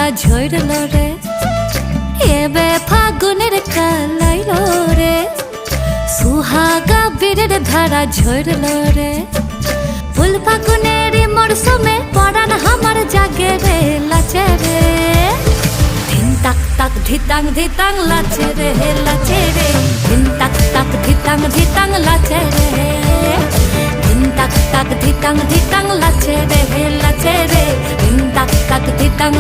ধারা ঝরল রে, এবে ফাগুনের কালাইল রে, সুহাগা বীরের ধারা ঝরল রে। ফুল ফাগুনের মরশুমে পরাণ হামার জাগে রে, লাচে রে। ধিন তাক তাক ধিতাং ধিতাং লাচে রে, লাচে রে। ধিন তাক তাক ধিতাং ধিতাং লাচে রে, ধিন তাক তাক ধিতাং ধিতাং লাচে রে, লাচে রে। ধিন তাক তাক ধিতাং